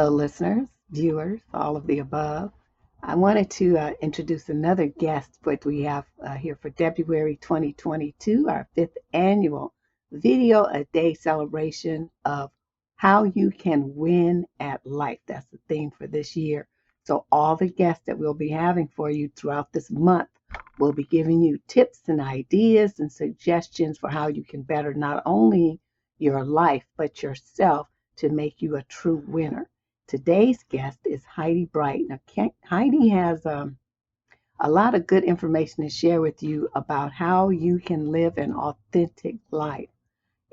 Hello, listeners, viewers, all of the above. I wanted to introduce another guest that we have here for Debruary 2022, our fifth annual Video a Day celebration of how you can win at life. That's the theme for this year. So, all the guests that we'll be having for you throughout this month will be giving you tips and ideas and suggestions for how you can better not only your life, but yourself to make you a true winner. Today's guest is Heidi Bright. Now, Heidi has a lot of good information to share with you about how you can live an authentic life.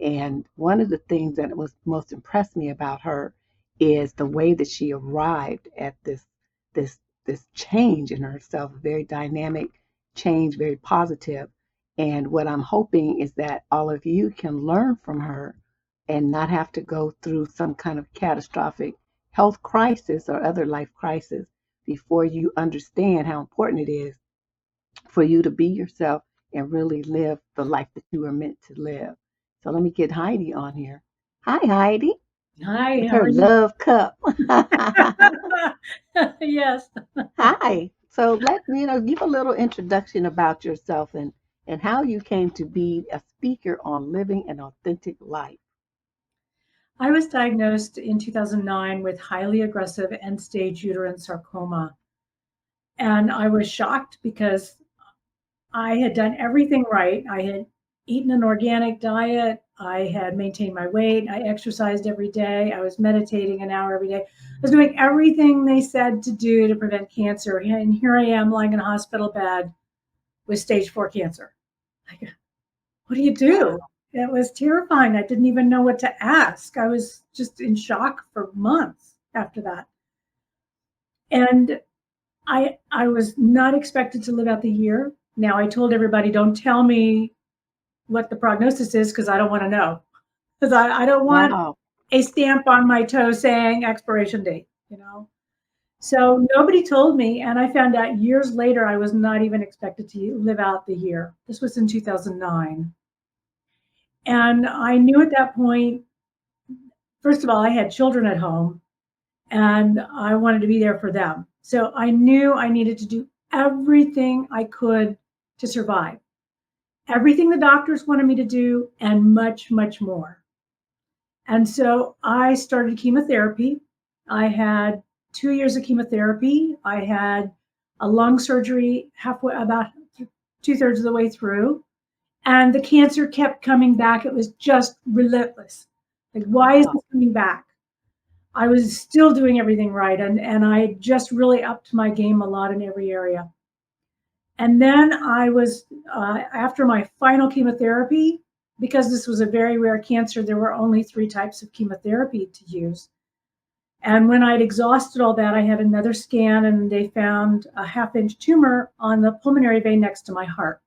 And one of the things that was most impressed me about her is the way that she arrived at this this change in herself, very dynamic change, very positive. And what I'm hoping is that all of you can learn from her and not have to go through some kind of catastrophic health crisis or other life crisis before you understand how important it is for you to be yourself and really live the life that you are meant to live. So let me get Heidi on here. Hi, Heidi, Hi, with how her are you? love cup. Yes. Hi. So let me, give a little introduction about yourself and how you came to be a speaker on living an authentic life. I was diagnosed in 2009 with highly aggressive end-stage uterine sarcoma. And I was shocked because I had done everything right. I had eaten an organic diet. I had maintained my weight. I exercised every day. I was meditating an hour every day. I was doing everything they said to do to prevent cancer. And here I am lying in a hospital bed with stage 4 cancer. Like, what do you do? Wow. It was terrifying. I didn't even know what to ask. I was just in shock for months after that. And I was not expected to live out the year. Now I told everybody, don't tell me what the prognosis is because I don't want to know. Because I don't want Wow. a stamp on my toe saying expiration date. So nobody told me, and I found out years later I was not even expected to live out the year. This was in 2009. And I knew at that point, first of all, I had children at home and I wanted to be there for them. So I knew I needed to do everything I could to survive, everything the doctors wanted me to do, and much, much more. And so I started chemotherapy. I had 2 years of chemotherapy. I had a lung surgery halfway, about two-thirds of the way through. And the cancer kept coming back. It was just relentless. Like, why is Wow. this coming back? I was still doing everything right. And I just really upped my game a lot in every area. And then I was, after my final chemotherapy, because this was a very rare cancer, there were only 3 types of chemotherapy to use. And when I'd exhausted all that, I had another scan and they found a 1/2 inch tumor on the pulmonary vein next to my heart.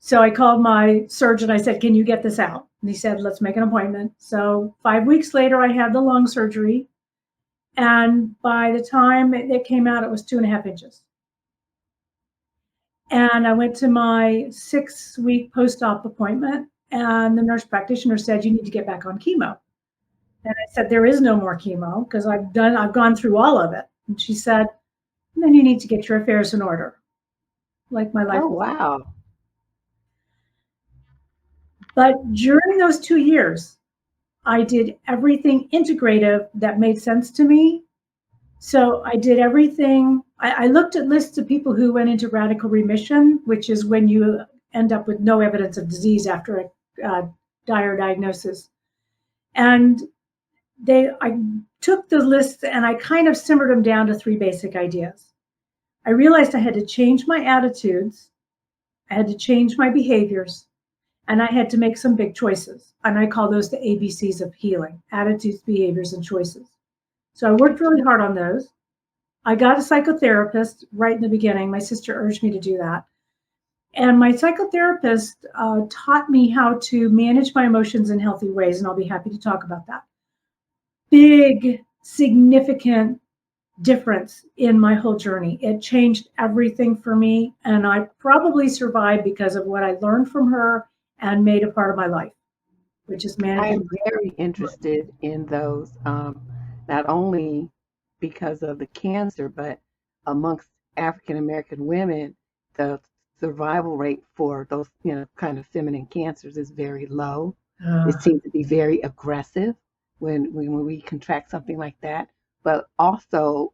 So I called my surgeon. I said, can you get this out? And he said, let's make an appointment. So 5 weeks later, I had the lung surgery. And by the time it came out, it was 2.5 inches. And I went to my 6-week post-op appointment, and the nurse practitioner said, you need to get back on chemo. And I said, there is no more chemo because I've gone through all of it. And she said, then you need to get your affairs in order. Like my life Oh, was. wow. But during those 2 years, I did everything integrative that made sense to me. So I did everything. I looked at lists of people who went into radical remission, which is when you end up with no evidence of disease after a dire diagnosis. And I took the list and I kind of simmered them down to 3 basic ideas. I realized I had to change my attitudes, I had to change my behaviors, and I had to make some big choices. And I call those the ABCs of healing: attitudes, behaviors, and choices. So I worked really hard on those. I got a psychotherapist right in the beginning. My sister urged me to do that. And my psychotherapist taught me how to manage my emotions in healthy ways. And I'll be happy to talk about that. Big, significant difference in my whole journey. It changed everything for me. And I probably survived because of what I learned from her and made a part of my life, which is I managing am very interested in those. not only because of the cancer, but amongst African American women, the survival rate for those, kind of feminine cancers is very low. It Uh, seems to be very aggressive when we contract something like that. But also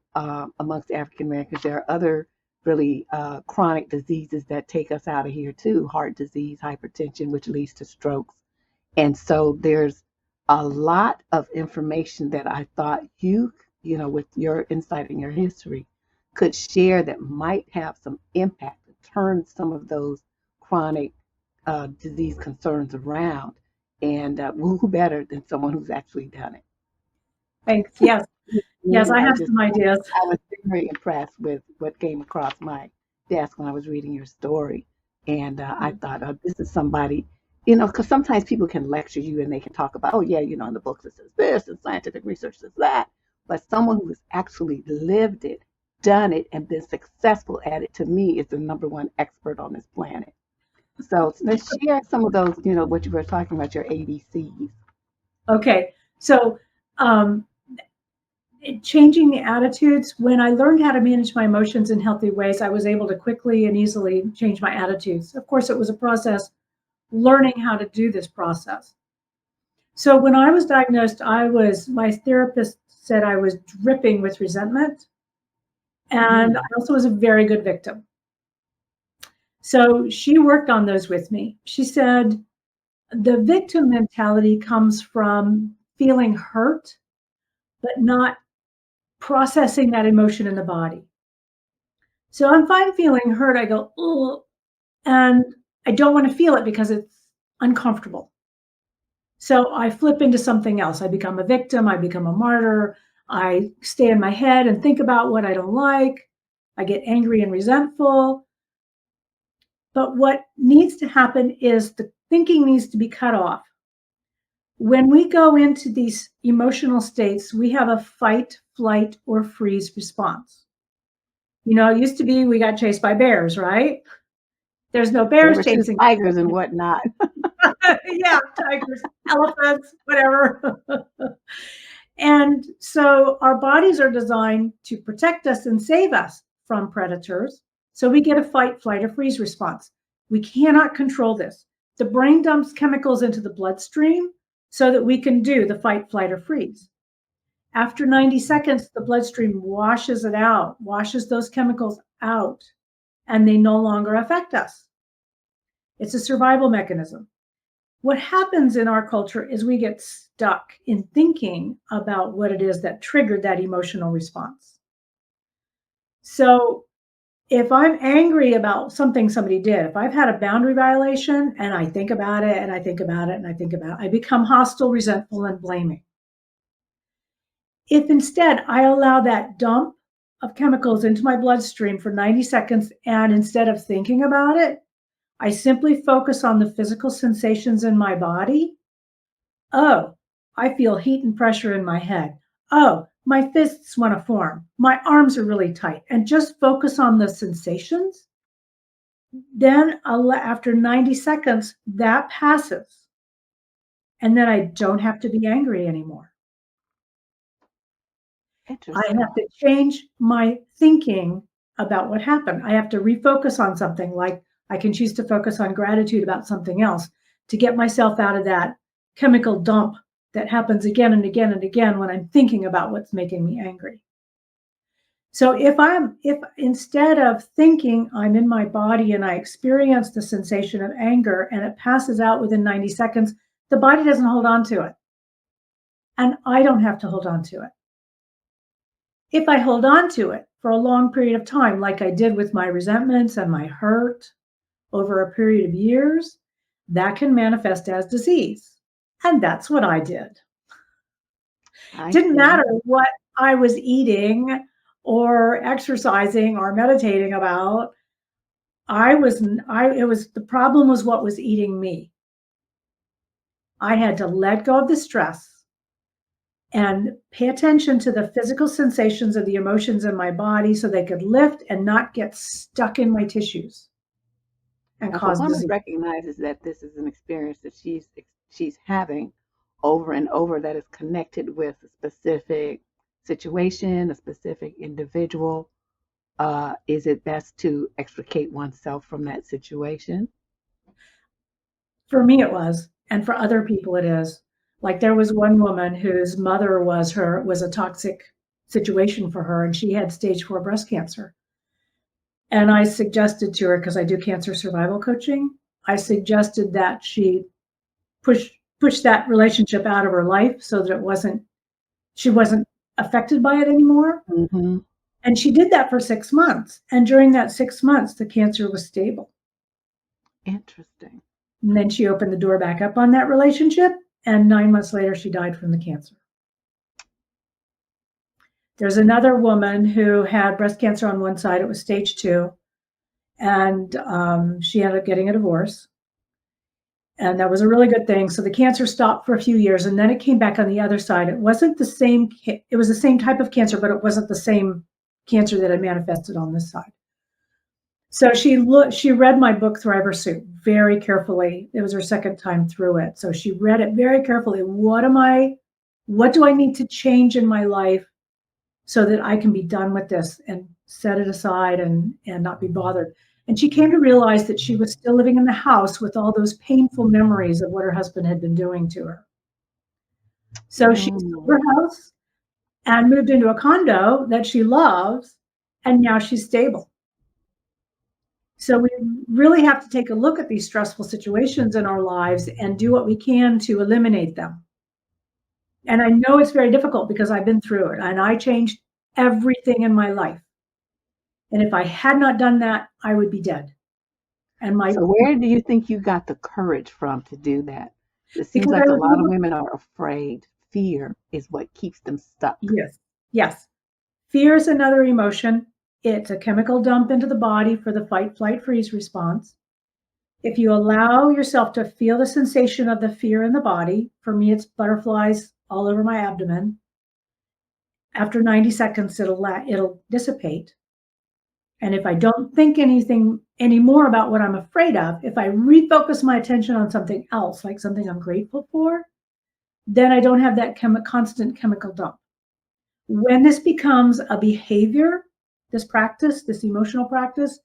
amongst African Americans, there are other really chronic diseases that take us out of here too: heart disease, hypertension, which leads to strokes. And so there's a lot of information that I thought with your insight and your history, could share that might have some impact to turn some of those chronic disease concerns around. And who better than someone who's actually done it? thanks. Yes. Yes, Me, I have some ideas. I was very impressed with what came across my desk when I was reading your story. And I thought, this is somebody, because sometimes people can lecture you and they can talk about, oh, yeah, in the books it says this and scientific research says that. But someone who has actually lived it, done it, and been successful at it, to me, is the number one expert on this planet. So let's share some of those, what you were talking about, your ABCs. Okay. So, um, changing the attitudes, when I learned how to manage my emotions in healthy ways, I was able to quickly and easily change my attitudes. Of course, it was a process learning how to do this process. So when I was diagnosed, my therapist said I was dripping with resentment. And I also was a very good victim. So she worked on those with me. She said the victim mentality comes from feeling hurt, but not processing that emotion in the body. So if I'm feeling hurt, I go, ugh, and I don't want to feel it because it's uncomfortable. So I flip into something else. I become a victim. I become a martyr. I stay in my head and think about what I don't like. I get angry and resentful. But what needs to happen is the thinking needs to be cut off. When we go into these emotional states, we have a fight, flight, or freeze response. It used to be we got chased by bears, right? There's no bears Saber-tooth chasing. tigers and whatnot. Yeah, tigers, elephants, whatever. And so our bodies are designed to protect us and save us from predators. So we get a fight, flight, or freeze response. We cannot control this. The brain dumps chemicals into the bloodstream so that we can do the fight, flight, or freeze. After 90 seconds, the bloodstream washes it out, washes those chemicals out, and they no longer affect us. It's a survival mechanism. What happens in our culture is we get stuck in thinking about what it is that triggered that emotional response. So if I'm angry about something somebody did, if I've had a boundary violation and I think about it and I think about it and I think about it, I become hostile, resentful, and blaming. If instead I allow that dump of chemicals into my bloodstream for 90 seconds and instead of thinking about it, I simply focus on the physical sensations in my body. Oh, I feel heat and pressure in my head. Oh, my fists want to form. My arms are really tight. And just focus on the sensations. Then after 90 seconds, that passes. And then I don't have to be angry anymore. I Interesting. have to change my thinking about what happened. I have to refocus on something, like I can choose to focus on gratitude about something else to get myself out of that chemical dump that happens again and again and again when I'm thinking about what's making me angry. So if instead of thinking I'm in my body and I experience the sensation of anger and it passes out within 90 seconds, the body doesn't hold on to it. And I don't have to hold on to it. If I hold on to it for a long period of time, like I did with my resentments and my hurt over a period of years, that can manifest as disease. And that's what I did. I Didn't see. matter what I was eating or exercising or meditating about. The problem was what was eating me. I had to let go of the stress and pay attention to the physical sensations of the emotions in my body so they could lift and not get stuck in my tissues and Now, if a cause woman disease. recognizes that this is an experience that she's having over and over, that is connected with a specific situation, a specific individual, is it best to extricate oneself from that situation? For me, it was, and for other people, it is. Like there was one woman whose mother was a toxic situation for her, and she had stage 4 breast cancer. And I suggested to her, because I do cancer survival coaching, I suggested that she push that relationship out of her life so that she wasn't affected by it anymore. Mm-hmm. And she did that for 6 months. And during that 6 months, the cancer was stable. Interesting. And then she opened the door back up on that relationship. And 9 months later, she died from the cancer. There's another woman who had breast cancer on one side. It was stage 2. And she ended up getting a divorce. And that was a really good thing. So the cancer stopped for a few years, and then it came back on the other side. It wasn't the same. It was the same type of cancer, but it wasn't the same cancer that had manifested on this side. So she read my book, Thriver Suit, very carefully. It was her second time through it. So she read it very carefully. What do I need to change in my life so that I can be done with this and set it aside and not be bothered? And she came to realize that she was still living in the house with all those painful memories of what her husband had been doing to her. So she sold her house and moved into a condo that she loves, and now she's stable. So we really have to take a look at these stressful situations in our lives and do what we can to eliminate them. And I know it's very difficult because I've been through it, and I changed everything in my life. And if I had not done that, I would be dead. So where do you think you got the courage from to do that? It seems like a lot of women are afraid. Fear is what keeps them stuck. Yes. Fear is another emotion. It's a chemical dump into the body for the fight, flight, freeze response. If you allow yourself to feel the sensation of the fear in the body, for me, it's butterflies all over my abdomen. After 90 seconds, it'll dissipate. And if I don't think anything anymore about what I'm afraid of, if I refocus my attention on something else, like something I'm grateful for, then I don't have that constant chemical dump. When this becomes a behavior, this emotional practice,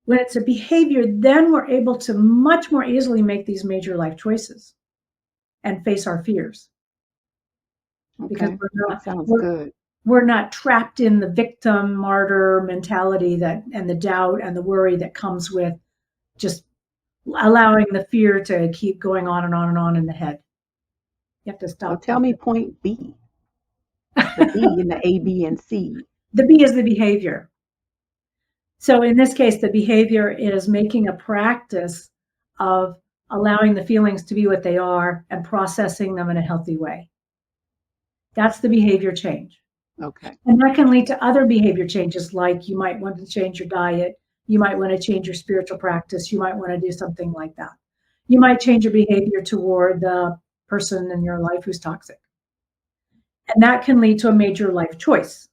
when it's a behavior, then we're able to much more easily make these major life choices and face our fears. Okay, that sounds good. We're not trapped in the victim martyr mentality and the doubt and the worry that comes with just allowing the fear to keep going on and on and on in the head. You have to stop. Well, tell me point B. The B in the A, B, and C. The B is the behavior. So in this case, the behavior is making a practice of allowing the feelings to be what they are and processing them in a healthy way. That's the behavior change. Okay. And that can lead to other behavior changes, like you might want to change your diet. You might want to change your spiritual practice. You might want to do something like that. You might change your behavior toward the person in your life who's toxic. And that can lead to a major life choice,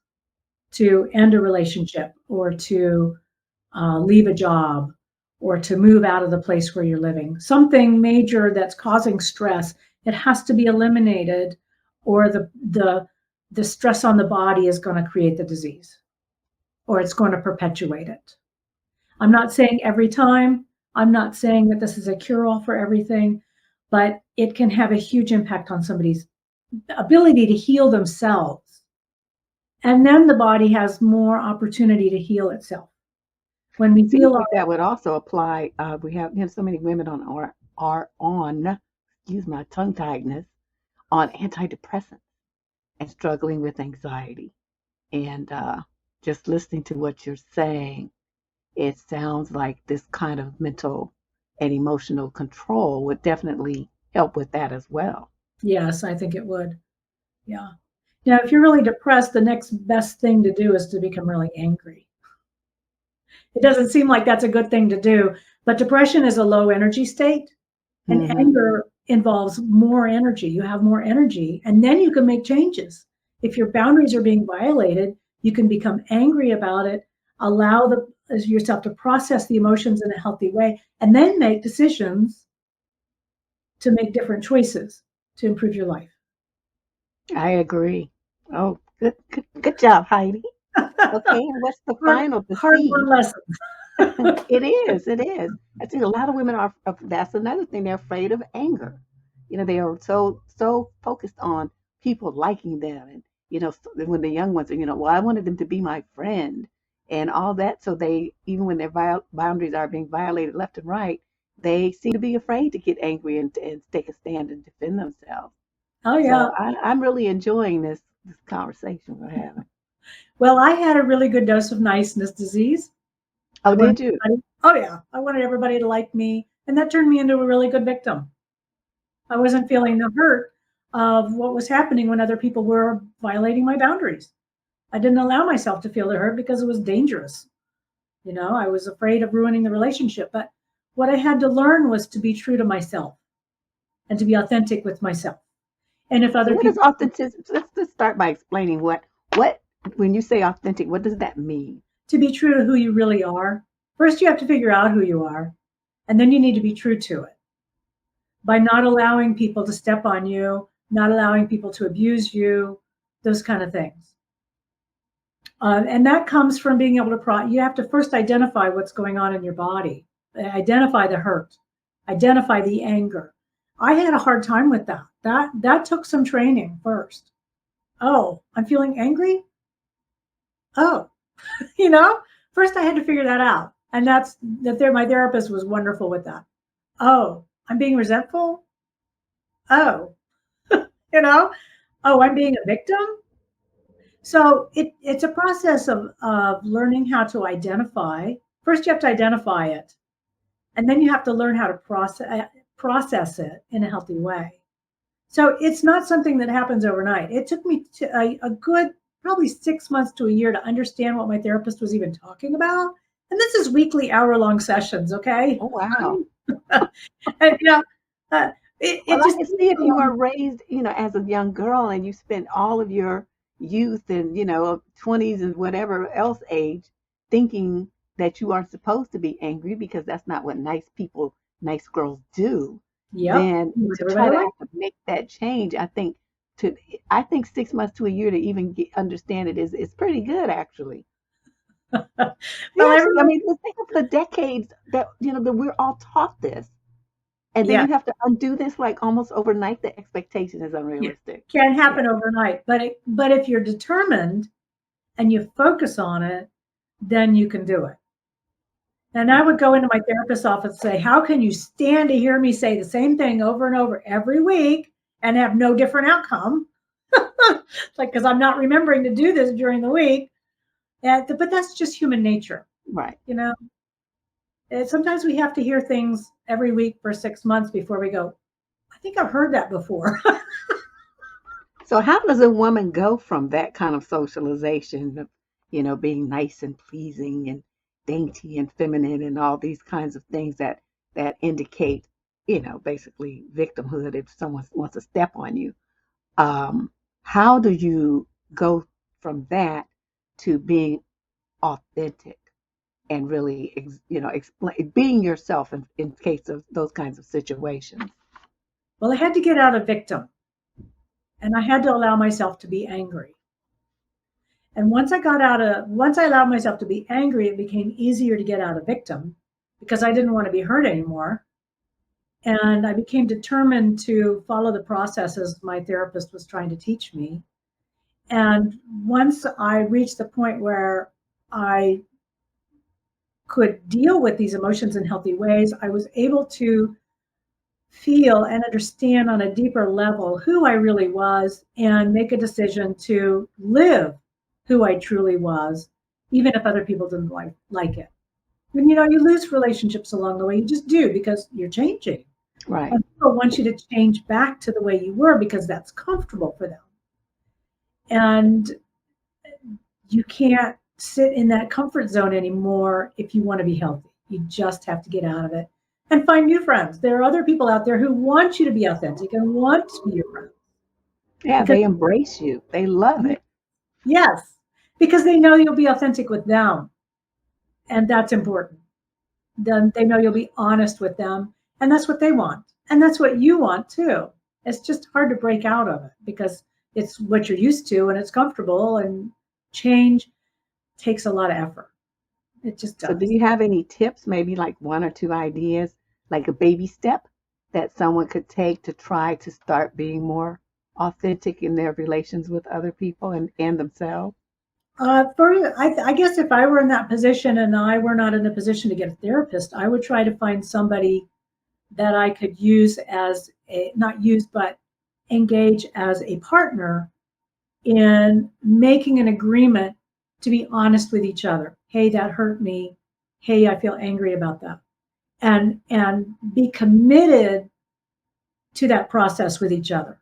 to end a relationship or to leave a job or to move out of the place where you're living. Something major that's causing stress, it has to be eliminated, or the stress on the body is going to create the disease, or it's going to perpetuate it. I'm not saying every time. I'm not saying that this is a cure-all for everything, but it can have a huge impact on somebody's ability to heal themselves. And then the body has more opportunity to heal itself. When we feel like that would also apply. We have so many women are on, excuse my tongue tiedness, on antidepressants and struggling with anxiety. And just listening to what you're saying, it sounds like this kind of mental and emotional control would definitely help with that as well. Yes, I think it would. Yeah. Now, if you're really depressed, the next best thing to do is to become really angry. It doesn't seem like that's a good thing to do, but depression is a low energy state, and anger involves more energy. You have more energy, and then you can make changes. If your boundaries are being violated, you can become angry about it, allow yourself to process the emotions in a healthy way, and then make decisions to make different choices to improve your life. I agree. Oh, Good job, Heidi. Okay, and what's the hard, final, the hard C? won lesson. It is, it is. I think a lot of women that's another thing, they're afraid of anger. They are so focused on people liking them, and when the young ones are, well, I wanted them to be my friend and all that. So they, even when their boundaries are being violated left and right, they seem to be afraid to get angry and take a stand and defend themselves. Oh yeah. So I'm really enjoying this conversation we're having. Well, I had a really good dose of niceness disease. I Oh, wanted did you? everybody, oh yeah, I wanted everybody to like me, and that turned me into a really good victim. I wasn't feeling the hurt of what was happening when other people were violating my boundaries. I didn't allow myself to feel the hurt because it was dangerous. I was afraid of ruining the relationship. But what I had to learn was to be true to myself and to be authentic with myself. And if So other what is people, authenticity? Let's start by explaining what when you say authentic, what does that mean? to be true to who you really are, first you have to figure out who you are, and then you need to be true to it by not allowing people to step on you, not allowing people to abuse you, those kind of things. And that comes from being able to, you have to first identify what's going on in your body, identify the hurt, identify the anger. I had a hard time with that. That took some training first. Oh, I'm feeling angry. Oh, you know, first I had to figure that out. And my therapist was wonderful with that. Oh, I'm being resentful. Oh, you know, oh, I'm being a victim. So it's a process of learning how to identify. First, you have to identify it, and then you have to learn how to process it in a healthy way. So it's not something that happens overnight. It took me a good probably 6 months to a year to understand what my therapist was even talking about. And this is weekly hour-long sessions, okay? Oh, wow. And uh, it Well, I just can see if you were raised, as a young girl and you spent all of your youth and, 20s and whatever else age thinking that you aren't supposed to be angry because that's not what nice people, nice girls do, yep, then to try everybody to like. have to make that change, to I think 6 months to a year to even understand it is pretty good actually. Well, Seriously, I everyone, mean, just think of the decades that that we're all taught this. And then yeah, you have to undo this like almost overnight. The expectation is yeah, unrealistic. can't Yeah. happen overnight. But if you're determined and you focus on it, then you can do it. And I would go into my therapist's office and say, "How can you stand to hear me say the same thing over and over every week and have no different outcome?" Like, because I'm not remembering to do this during the week. But that's just human nature, Right. you know. Sometimes we have to hear things every week for 6 months before we go, "I think I've heard that before." So how does a woman go from that kind of socialization of, being nice and pleasing and dainty and feminine and all these kinds of things that indicate, basically victimhood if someone wants to step on you? Um, how do you go from that to being authentic and really, explain being yourself in case of those kinds of situations? Well, I had to get out of victim and I had to allow myself to be angry. And once I allowed myself to be angry, it became easier to get out of victim because I didn't want to be hurt anymore. And I became determined to follow the processes my therapist was trying to teach me. And once I reached the point where I could deal with these emotions in healthy ways, I was able to feel and understand on a deeper level who I really was and make a decision to live who I truly was, even if other people didn't like it. And you lose relationships along the way. You just do because you're changing. Right. And people want you to change back to the way you were because that's comfortable for them. And you can't sit in that comfort zone anymore if you want to be healthy. You just have to get out of it and find new friends. There are other people out there who want you to be authentic and want to be your friend Yeah, because they embrace you. They love it. yes, because they know you'll be authentic with them, and that's important. Then they know you'll be honest with them, and that's what they want, and that's what you want too. It's just hard to break out of it because it's what you're used to and it's comfortable, and change takes a lot of effort. It just So do does. you have any tips, maybe like one or two ideas, like a baby step that someone could take to try to start being more authentic in their relations with other people and themselves? I guess if I were in that position and I were not in a position to get a therapist, I would try to find somebody that I could use as a, not use, but engage as a partner in making an agreement to be honest with each other. Hey, that hurt me. Hey, I feel angry about that. And be committed to that process with each other.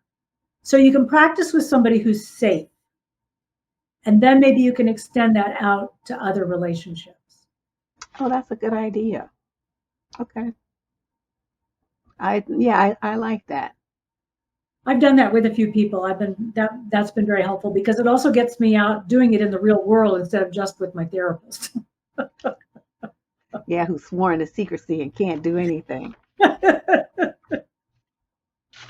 So you can practice with somebody who's safe, and then maybe you can extend that out to other relationships. Oh, that's a good idea. Okay. I like that. I've done that with a few people. That's been very helpful because it also gets me out doing it in the real world instead of just with my therapist. Yeah, who's sworn to secrecy and can't do anything.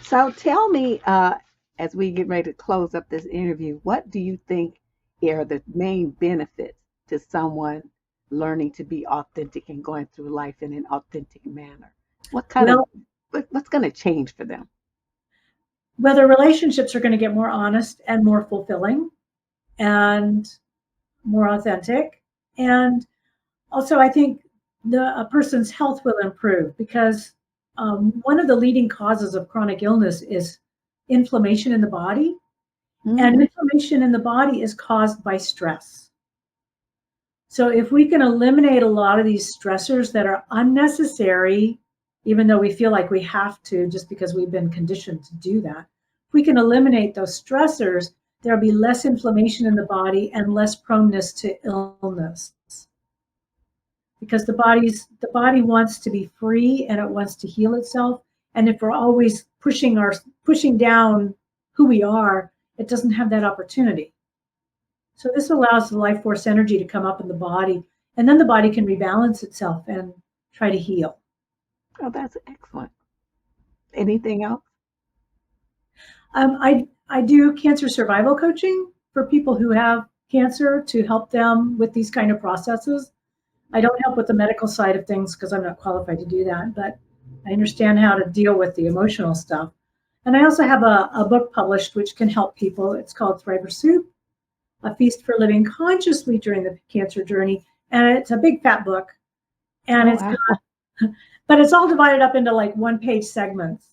So tell me, as we get ready to close up this interview, what do you think are the main benefits to someone learning to be authentic and going through life in an authentic manner? What kind of Well, what's going to change for them? whether relationships are going to get more honest and more fulfilling and more authentic. And also, I think a person's health will improve because one of the leading causes of chronic illness is inflammation in the body. And Hmm. inflammation in the body is caused by stress. So if we can eliminate a lot of these stressors that are unnecessary, even though we feel like we have to just because we've been conditioned to do that, if we can eliminate those stressors, there'll be less inflammation in the body and less proneness to illness. Because the body wants to be free and it wants to heal itself. And if we're always pushing down who we are, it doesn't have that opportunity. So this allows the life force energy to come up in the body, and then the body can rebalance itself and try to heal. Oh, that's excellent. Anything else? I do cancer survival coaching for people who have cancer to help them with these kind of processes. I don't help with the medical side of things because I'm not qualified to do that, but I understand how to deal with the emotional stuff. And I also have a book published which can help people. It's called Thriver Soup, A Feast for Living Consciously During the Cancer Journey. And it's a big fat book. And Oh, it's wow. but it's all divided up into like one page segments.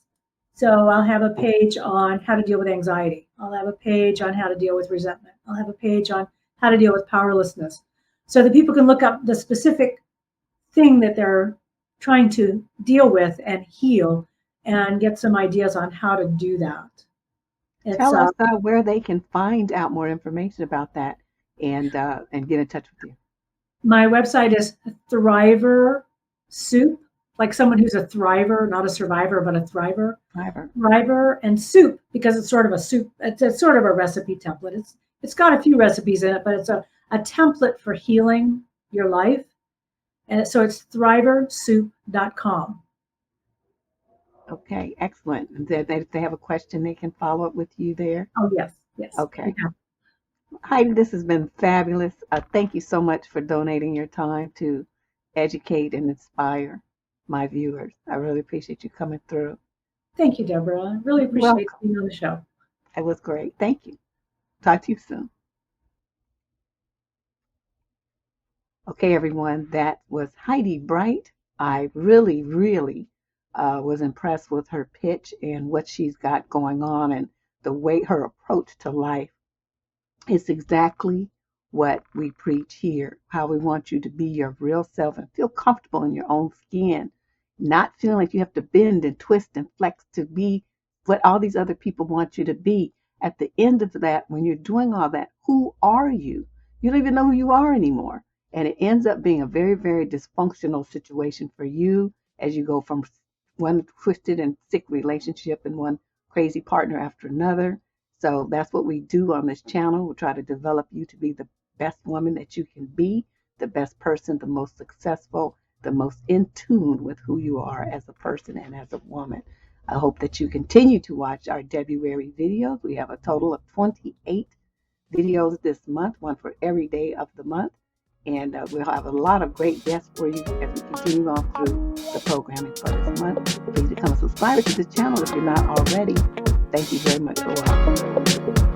So I'll have a page on how to deal with anxiety. I'll have a page on how to deal with resentment. I'll have a page on how to deal with powerlessness. So that people can look up the specific thing that they're trying to deal with and heal and get some ideas on how to do that. It's Tell us where they can find out more information about that and get in touch with you. My website is Thriver Soup, like someone who's a thriver, not a survivor, but a thriver. Fiverr. Thriver and soup because it's sort of a soup. It's sort of a recipe template. It's got a few recipes in it, but it's a template for healing your life. And so it's thriversoup.com. Okay, excellent. And if they have a question, they can follow up with you there. Oh yes, yes. Okay. Heidi, this has been fabulous. Thank you so much for donating your time to educate and inspire my viewers. I really appreciate you coming through. Thank you, Deborah. I really You're appreciate welcome. being on the show. It was great. Thank you. Talk to you soon. Okay, everyone, that was Heidi Bright. I really was impressed with her pitch and what she's got going on and the way her approach to life. It's exactly what we preach here, how we want you to be your real self and feel comfortable in your own skin, not feeling like you have to bend and twist and flex to be what all these other people want you to be. At the end of that, when you're doing all that, who are you? You don't even know who you are anymore. And it ends up being a very dysfunctional situation for you as you go from one twisted and sick relationship and one crazy partner after another. So that's what we do on this channel. We try to develop you to be the best woman that you can be, the best person, the most successful, the most in tune with who you are as a person and as a woman. I hope that you continue to watch our Debruary videos. We have a total of 28 videos this month, one for every day of the month. And we'll have a lot of great guests for you as we continue on through the programming for this month. Please become a subscriber to the channel if you're not already. Thank you very much for watching.